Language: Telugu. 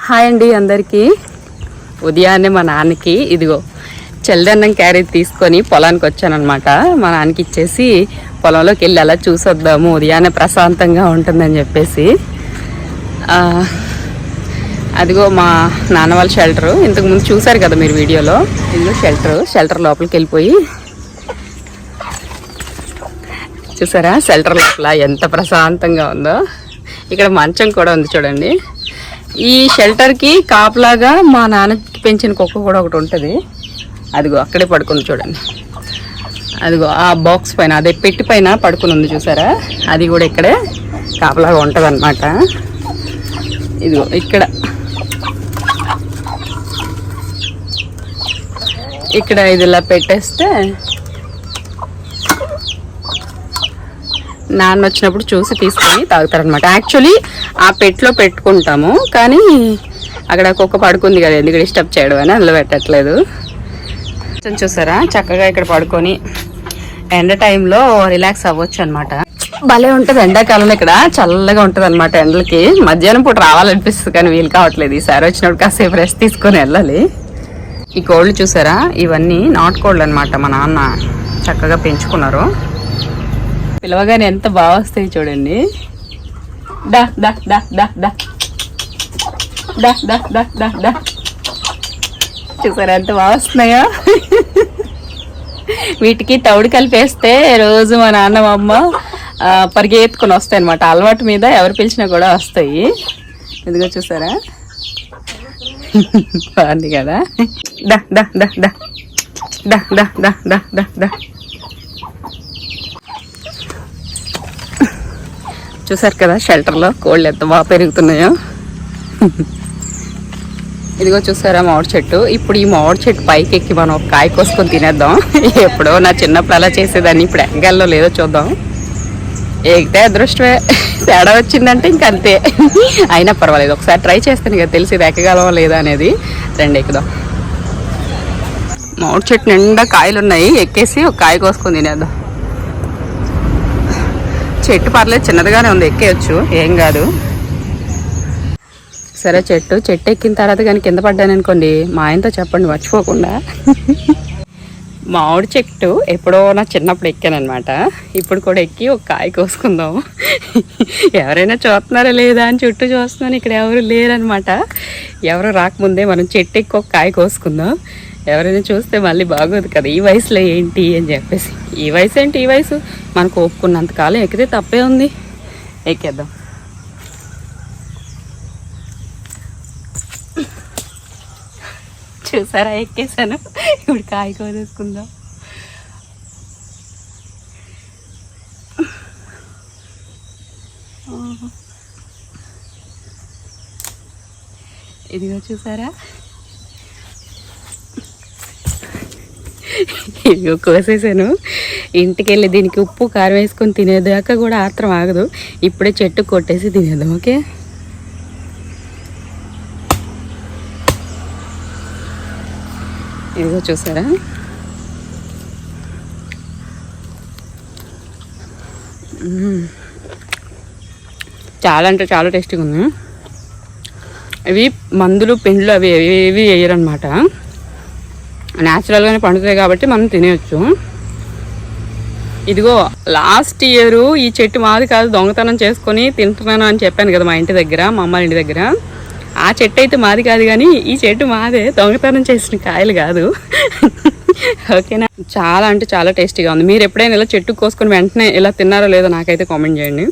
హాయ్ అండి అందరికీ. ఉదయాన్నే మా నాన్నకి ఇదిగో చల్లదన్నం క్యారీ తీసుకొని పొలానికి వచ్చానమాట. మా నాన్నకి ఇచ్చేసి పొలంలోకి వెళ్ళి అలా చూసొద్దాము, ఉదయాన్నే ప్రశాంతంగా ఉంటుందని చెప్పేసి. అదిగో మా నాన్న వాళ్ళ షెల్టరు, ఇంతకుముందు చూసారు కదా మీరు వీడియోలో. ఇదిగో షెల్టర్ లోపలికి వెళ్ళిపోయి చూసారా, షెల్టర్ లోపల ఎంత ప్రశాంతంగా ఉందో. ఇక్కడ మంచం కూడా ఉంది చూడండి. ఈ షెల్టర్కి కాపులాగా మా నాన్నకి పెంచిన కుక్క కూడా ఒకటి ఉంటుంది. అదిగో అక్కడే పడుకుంది చూడండి. అదిగో ఆ బాక్స్ పైన, అదే పెట్టి పైన పడుకుని ఉంది చూసారా. అది కూడా ఇక్కడే కాపులాగా ఉంటుంది అన్నమాట. ఇదిగో ఇక్కడ ఇది ఇలా పెట్టేస్తే నాన్న వచ్చినప్పుడు చూసి తీసుకొని తాగుతారనమాట. యాక్చువల్లీ ఆ పెట్లో పెట్టుకుంటాము, కానీ అక్కడ కుక్క పడుకుంది కదా, ఎందుకు డిస్టర్బ్ చేయడం అని అందులో పెట్టట్లేదు. చూసారా, చక్కగా ఇక్కడ పడుకొని ఎండ టైంలో రిలాక్స్ అవ్వచ్చు అనమాట. భలే ఉంటుంది ఎండాకాలంలో. ఇక్కడ చల్లగా ఉంటుంది అనమాట. ఎండలకి మధ్యాహ్నం పూట రావాలనిపిస్తుంది, కానీ వీలు కావట్లేదు. ఈసారి వచ్చినప్పుడు కాసేపు రెస్ట్ తీసుకొని వెళ్ళాలి. ఈ కోళ్ళు చూసారా, ఇవన్నీ నాటుకోళ్ళు అనమాట. మా నాన్న చక్కగా పెంచుకున్నారు. పిలవగానే ఎంత బాగా వస్తాయి చూడండి. డా డా డా డా డా డా డా డా డా డా చూసారా ఎంత బాగా వస్తున్నాయో. వీటికి తౌడు కలిపేస్తే రోజు మా నాన్న మా అమ్మ పరిగెత్తుకొని వస్తాయి అనమాట. అలవాటు మీద ఎవరు పిలిచినా కూడా వస్తాయి. ఇదిగో చూసారా, బాగుంది కదా. డా డా డా డా డా డా డా డా డా డా చూసారు కదా, షెల్టర్లో కోళ్ళు ఎంత బాగా పెరుగుతున్నాయో. ఇదిగో చూసారా మామిడి చెట్టు. ఇప్పుడు ఈ మామిడి చెట్టు పైకి ఎక్కి మనం ఒక కాయ కోసుకొని తినేద్దాం. ఎప్పుడో నా చిన్నప్పుడు అలా చేసేదాన్ని, ఇప్పుడు ఎక్కగల్లో లేదో చూద్దాం. ఎగితే అదృష్టమే, తేడా వచ్చిందంటే ఇంకంతే. అయినా పర్వాలేదు, ఒకసారి ట్రై చేస్తాను కదా తెలిసి ఎక్కగలవా లేదా అనేది. రండి ఎక్కుదాం. మామిడి చెట్టు నిండా కాయలు ఉన్నాయి, ఎక్కేసి ఒక కాయ కోసుకొని తినేద్దాం. చెట్టు పర్లేదు, చిన్నదిగానే ఉంది, ఎక్కేయచ్చు, ఏం కాదు. సరే, చెట్టు ఎక్కిన తర్వాత కానీ కింద పడ్డాను అనుకోండి, మా ఆయనతో చెప్పండి మర్చిపోకుండా. మామిడి చెట్టు ఎప్పుడో నా చిన్నప్పుడు ఎక్కానమాట. ఇప్పుడు కూడా ఎక్కి ఒక కాయ కోసుకుందాం. ఎవరైనా చూస్తున్నారా లేదా అని చుట్టూ చూస్తున్నాను. ఇక్కడ ఎవరు లేరనమాట. ఎవరు రాకముందే మనం చెట్టు ఎక్కి ఒక కాయ కోసుకుందాం. ఎవరైనా చూస్తే మళ్ళీ బాగోదు కదా, ఈ వయసులో ఏంటి అని చెప్పేసి. ఈ వయసు ఏంటి, ఈ వయసు మనకు ఒప్పుకున్నంతకాలం ఎక్కితే తప్పే ఉంది. ఎక్కేద్దాం. చూసారా, ఎక్కేసాను. ఇప్పుడు కాయ కోసేసుకుందాం. ఇదిగో చూసారా, ఇదిగో కోసేసాను. ఇంటికి వెళ్ళి దీనికి ఉప్పు కారం వేసుకొని తినేదాకా కూడా ఆత్రం ఆగదు. ఇప్పుడే చెట్టు కొట్టేసి తినేద్దాం. ఓకే, ఇదిగో చూసారా, చాలా అంటే చాలా టేస్టీగా ఉంది. ఇవి మందులు పిండ్లు అవి ఏవి వేయరనమాట. న్యాచురల్గానే పండుతాయి కాబట్టి మనం తినేయచ్చు. ఇదిగో లాస్ట్ ఇయర్ ఈ చెట్టు మాది కాదు, దొంగతనం చేసుకొని తింటున్నాను అని చెప్పాను కదా మా ఇంటి దగ్గర, మా అమ్మ ఇంటి దగ్గర. ఆ చెట్టు అయితే మాది కాదు, కానీ ఈ చెట్టు మాదే, దొంగతనం చేసిన కాయలు కాదు. ఓకేనా, చాలా అంటే చాలా టేస్టీగా ఉంది. మీరు ఎప్పుడైనా ఇలా చెట్టు కోసుకొని వెంటనే ఇలా తిన్నారో లేదో నాకైతే కామెంట్ చేయండి.